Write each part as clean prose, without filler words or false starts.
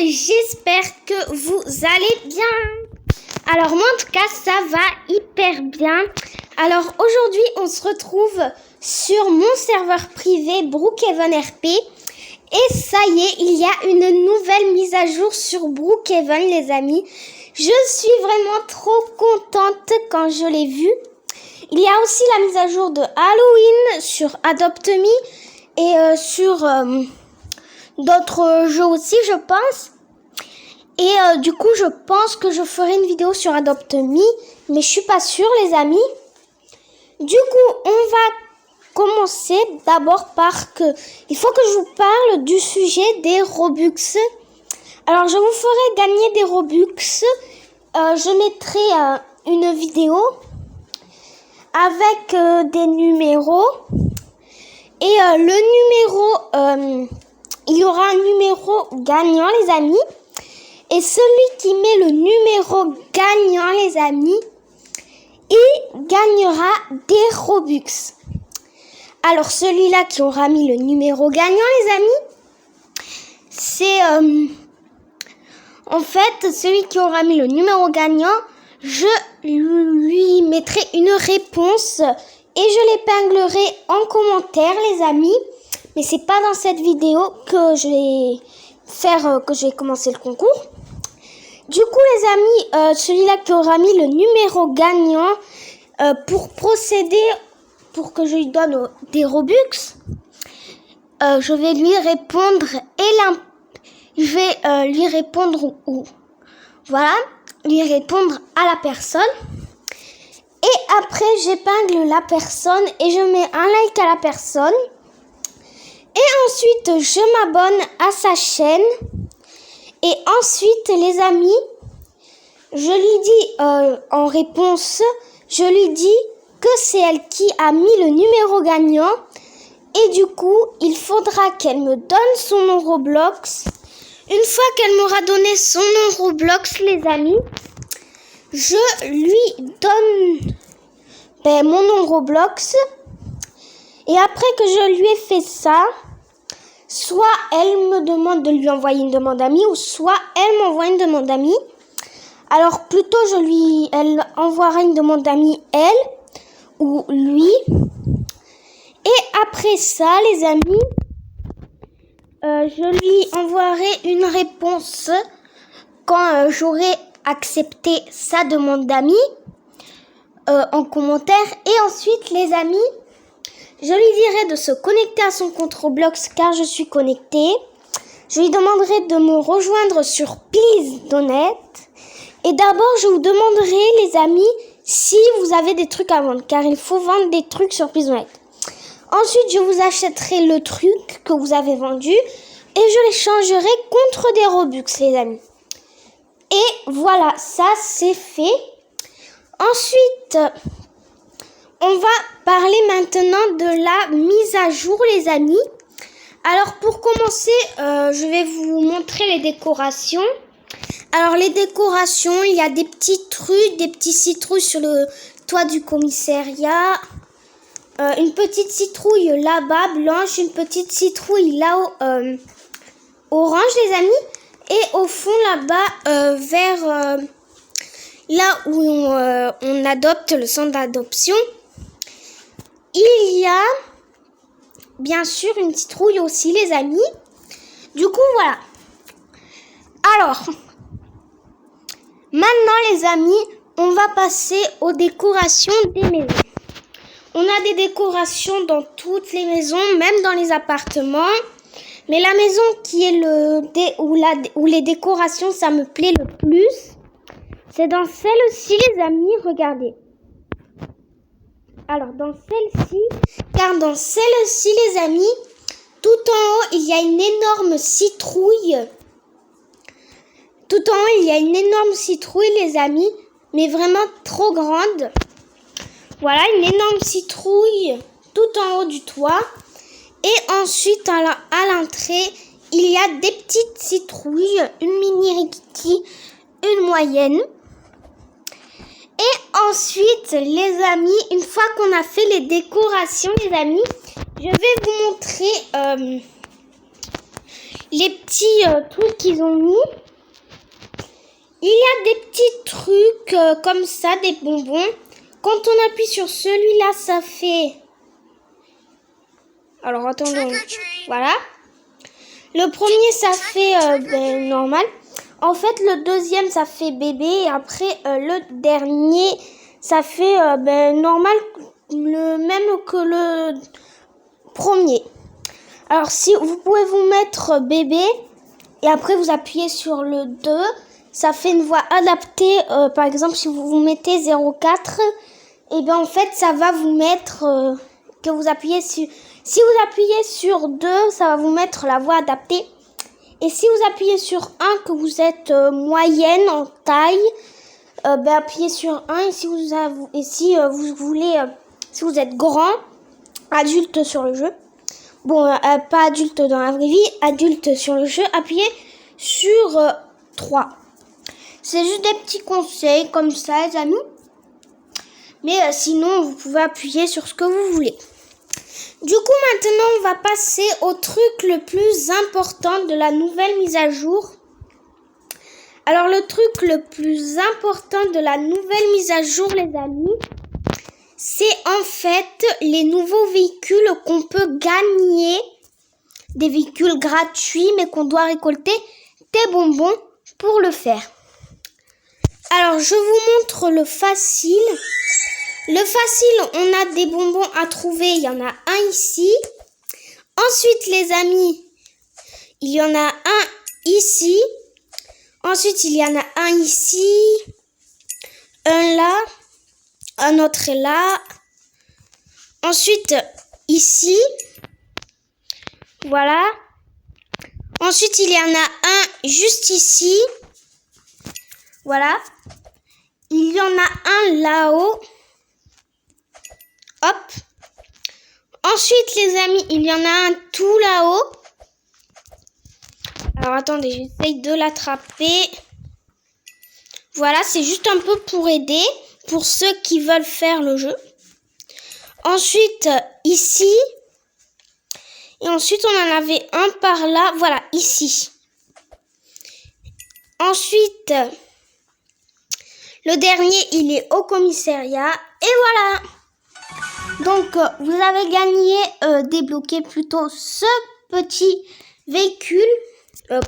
j'espère que vous allez bien. Alors moi en tout cas ça va hyper bien. Alors aujourd'hui on se retrouve sur mon serveur privé Brookhaven RP. Et ça y est, il y a une nouvelle mise à jour sur Brookhaven les amis. Je suis vraiment trop contente quand je l'ai vue. Il y a aussi la mise à jour de Halloween sur Adopt Me et sur d'autres jeux aussi je pense. Et du coup je pense que je ferai une vidéo sur Adopt Me, mais je suis pas sûre les amis. Du coup on va commencer d'abord par que il faut que je vous parle du sujet des Robux. Alors je vous ferai gagner des Robux. Je mettrai une vidéo avec des numéros et le numéro il y aura un numéro gagnant les amis, et celui qui met le numéro gagnant les amis, il gagnera des Robux. Alors celui-là qui aura mis le numéro gagnant les amis, c'est en fait celui qui aura mis le numéro gagnant, je lui mettrai une réponse et je l'épinglerai en commentaire les amis. Mais c'est pas dans cette vidéo que je vais faire, que je vais commencer le concours. Du coup les amis, celui-là qui aura mis le numéro gagnant, pour procéder, pour que je lui donne des Robux, je vais lui répondre lui répondre à la personne. Et après j'épingle la personne et je mets un like à la personne. Et ensuite je m'abonne à sa chaîne. Et ensuite les amis, je lui dis en réponse, je lui dis que c'est elle qui a mis le numéro gagnant. Et du coup, il faudra qu'elle me donne son nom Roblox. Une fois qu'elle m'aura donné son nom Roblox, les amis, je lui donne mon nom Roblox. Et après que je lui ai fait ça, soit elle me demande de lui envoyer une demande d'amis, ou soit elle m'envoie une demande d'amis. Alors plutôt elle envoiera une demande d'amis elle ou lui. Et après ça les amis, je lui envoierai une réponse quand j'aurai accepté sa demande d'amis en commentaire. Et ensuite les amis, je lui dirai de se connecter à son compte Roblox car je suis connectée. Je lui demanderai de me rejoindre sur Please Donate. Et d'abord, je vous demanderai, les amis, si vous avez des trucs à vendre, car il faut vendre des trucs sur Please Donate. Ensuite, je vous achèterai le truc que vous avez vendu et je l'échangerai contre des Robux, les amis. Et voilà, ça c'est fait. Ensuite, on va parler maintenant de la mise à jour, les amis. Alors, pour commencer, je vais vous montrer les décorations. Alors, les décorations, il y a des petites rues, des petits citrouilles sur le toit du commissariat. Une petite citrouille là-bas, blanche. Une petite citrouille là-haut, orange, les amis. Et au fond, là-bas, vers là où on adopte, le centre d'adoption, il y a bien sûr une citrouille aussi, les amis. Du coup, voilà. Alors, maintenant, les amis, on va passer aux décorations des maisons. On a des décorations dans toutes les maisons, même dans les appartements. Mais la maison qui est où les décorations, ça me plaît le plus, c'est dans celle-ci, les amis. Regardez. Alors, dans celle-ci, car dans celle-ci, les amis, tout en haut, il y a une énorme citrouille. Tout en haut, il y a une énorme citrouille, les amis, mais vraiment trop grande. Voilà, une énorme citrouille tout en haut du toit. Et ensuite, à l'entrée, il y a des petites citrouilles, une mini Rikiki, une moyenne. Et ensuite, les amis, une fois qu'on a fait les décorations, les amis, je vais vous montrer les petits trucs qu'ils ont mis. Il y a des petits trucs comme ça, des bonbons. Quand on appuie sur celui-là, ça fait... Alors, attendons. Voilà. Le premier, ça fait normal. En fait, le deuxième, ça fait bébé. Et après, le dernier, ça fait normal, le même que le premier. Alors, si vous pouvez vous mettre bébé. Et après, vous appuyez sur le 2. Ça fait une voix adaptée. Par exemple, si vous mettez 04, et bien en fait, ça va vous mettre que vous appuyez sur... Si vous appuyez sur 2, ça va vous mettre la voix adaptée. Et si vous appuyez sur 1, que vous êtes moyenne en taille, appuyez sur 1. Et si vous voulez, si vous êtes grand, adulte sur le jeu, pas adulte dans la vraie vie, adulte sur le jeu, appuyez sur 3. C'est juste des petits conseils comme ça, les amis. Mais sinon, vous pouvez appuyer sur ce que vous voulez. Du coup, maintenant, on va passer au truc le plus important de la nouvelle mise à jour. Alors, le truc le plus important de la nouvelle mise à jour, les amis, c'est en fait les nouveaux véhicules qu'on peut gagner. Des véhicules gratuits, mais qu'on doit récolter des bonbons pour le faire. Alors, je vous montre le facile. Le facile, on a des bonbons à trouver. Il y en a un ici. Ensuite, les amis, il y en a un ici. Ensuite, il y en a un ici. Un là. Un autre est là. Ensuite, ici. Voilà. Ensuite, il y en a un juste ici. Voilà. Il y en a un là-haut. Hop. Ensuite, les amis, il y en a un tout là-haut. Alors, attendez, j'essaye de l'attraper. Voilà, c'est juste un peu pour aider, pour ceux qui veulent faire le jeu. Ensuite, ici. Et ensuite, on en avait un par là. Voilà, ici. Ensuite, le dernier, il est au commissariat. Et voilà. Donc, vous avez gagné, débloqué plutôt ce petit véhicule.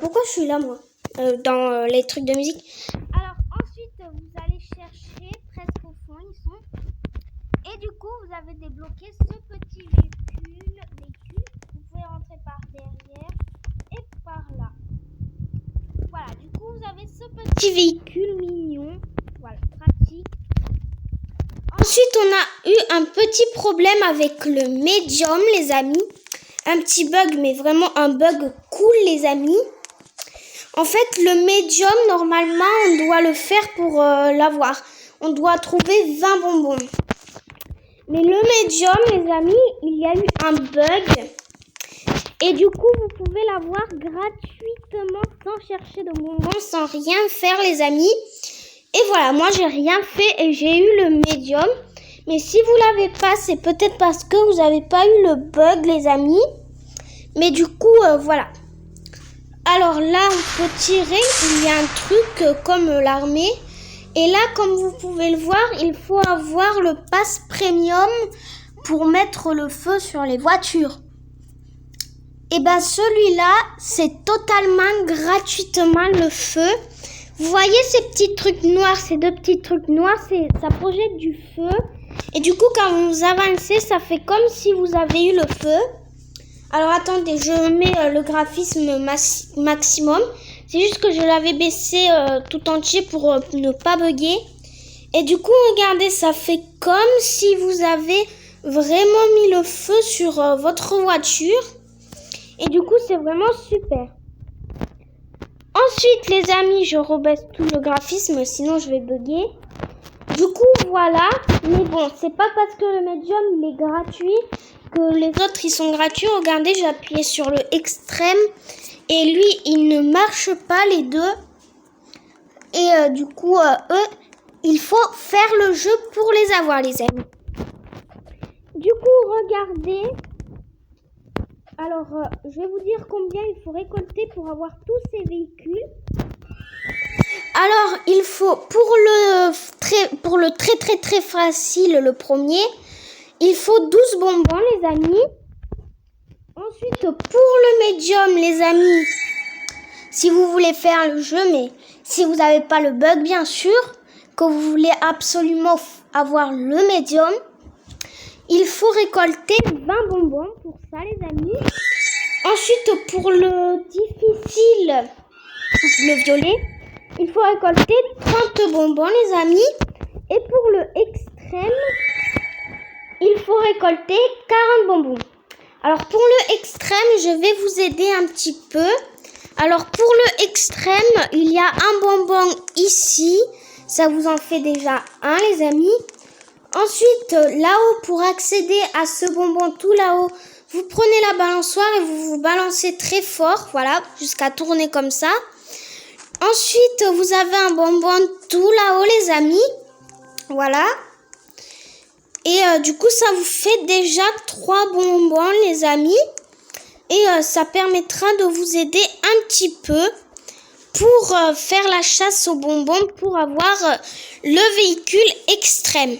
Pourquoi je suis là, moi, dans les trucs de musique? Alors, ensuite, vous allez chercher presque au fond, ils sont. Et du coup, vous avez débloqué ce petit véhicule. Vous pouvez rentrer par derrière et par là. Voilà, du coup, vous avez ce petit véhicule mignon. Voilà, pratique. Ensuite, on a eu un petit problème avec le médium, les amis. Un petit bug, mais vraiment un bug cool, les amis. En fait, le médium, normalement, on doit le faire pour l'avoir. On doit trouver 20 bonbons. Mais le médium, les amis, il y a eu un bug. Et du coup, vous pouvez l'avoir gratuitement sans chercher de bonbons, sans rien faire, les amis. Et voilà, moi, j'ai rien fait et j'ai eu le médium. Mais si vous l'avez pas, c'est peut-être parce que vous n'avez pas eu le bug, les amis. Mais du coup, voilà. Alors là, on peut tirer. Il y a un truc comme l'armée. Et là, comme vous pouvez le voir, il faut avoir le pass premium pour mettre le feu sur les voitures. Et ben celui-là, c'est totalement gratuitement le feu. Vous voyez ces petits trucs noirs, ces deux petits trucs noirs, ça projette du feu. Et du coup, quand vous avancez, ça fait comme si vous avez eu le feu. Alors attendez, je mets le graphisme maximum. C'est juste que je l'avais baissé tout entier pour ne pas bugger. Et du coup, regardez, ça fait comme si vous avez vraiment mis le feu sur votre voiture. Et du coup, c'est vraiment super. Ensuite, les amis, je rebaisse tout le graphisme, sinon je vais bugger. Du coup, voilà. Mais bon, c'est pas parce que le médium, il est gratuit que les autres, ils sont gratuits. Regardez, j'ai appuyé sur le extrême. Et lui, il ne marche pas, les deux. Et du coup, eux, il faut faire le jeu pour les avoir, les amis. Du coup, regardez. Alors, je vais vous dire combien il faut récolter pour avoir tous ces véhicules. Alors, il faut, pour le très facile, le premier, il faut 12 bonbons, les amis. Ensuite, pour le médium, les amis, si vous voulez faire le jeu, mais si vous n'avez pas le bug, bien sûr, que vous voulez absolument avoir le médium, il faut récolter 20 bonbons pour ça, les amis. Ensuite, pour le difficile, le violet, il faut récolter 30 bonbons, les amis. Et pour le extrême, il faut récolter 40 bonbons. Alors, pour le extrême, je vais vous aider un petit peu. Alors, pour le extrême, il y a un bonbon ici. Ça vous en fait déjà un, les amis. Ensuite, là-haut, pour accéder à ce bonbon tout là-haut, vous prenez la balançoire et vous vous balancez très fort, voilà, jusqu'à tourner comme ça. Ensuite, vous avez un bonbon tout là-haut, les amis. Voilà. Et du coup, ça vous fait déjà 3 bonbons, les amis. Et ça permettra de vous aider un petit peu pour faire la chasse aux bonbons, pour avoir le véhicule extrême.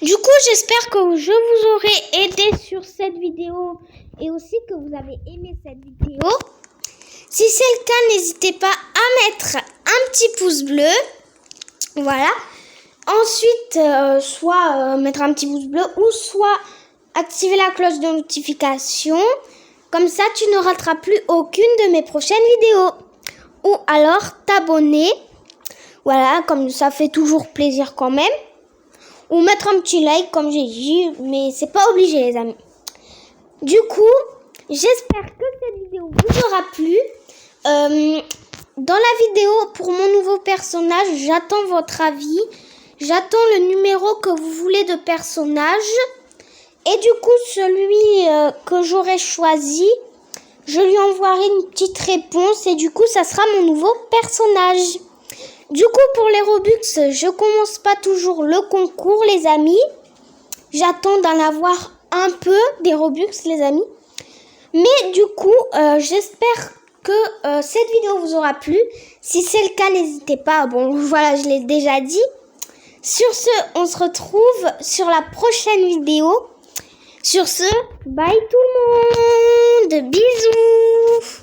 Du coup, j'espère que je vous aurai aidé sur cette vidéo et aussi que vous avez aimé cette vidéo. Si c'est le cas, n'hésitez pas à mettre un petit pouce bleu. Voilà. Ensuite, soit mettre un petit pouce bleu ou soit activer la cloche de notification. Comme ça, tu ne rateras plus aucune de mes prochaines vidéos. Ou alors t'abonner. Voilà, comme ça fait toujours plaisir quand même. Ou mettre un petit like comme j'ai dit, mais c'est pas obligé, les amis. Du coup, j'espère que cette vidéo vous aura plu. Dans la vidéo pour mon nouveau personnage, j'attends votre avis. J'attends le numéro que vous voulez de personnage. Et du coup, celui que j'aurai choisi, je lui envoierai une petite réponse. Et du coup, ça sera mon nouveau personnage. Du coup, pour les Robux, je commence pas toujours le concours, les amis. J'attends d'en avoir un peu des Robux, les amis. Mais du coup, j'espère que cette vidéo vous aura plu. Si c'est le cas, n'hésitez pas. Bon, voilà, je l'ai déjà dit. Sur ce, on se retrouve sur la prochaine vidéo. Sur ce, bye tout le monde. Bisous.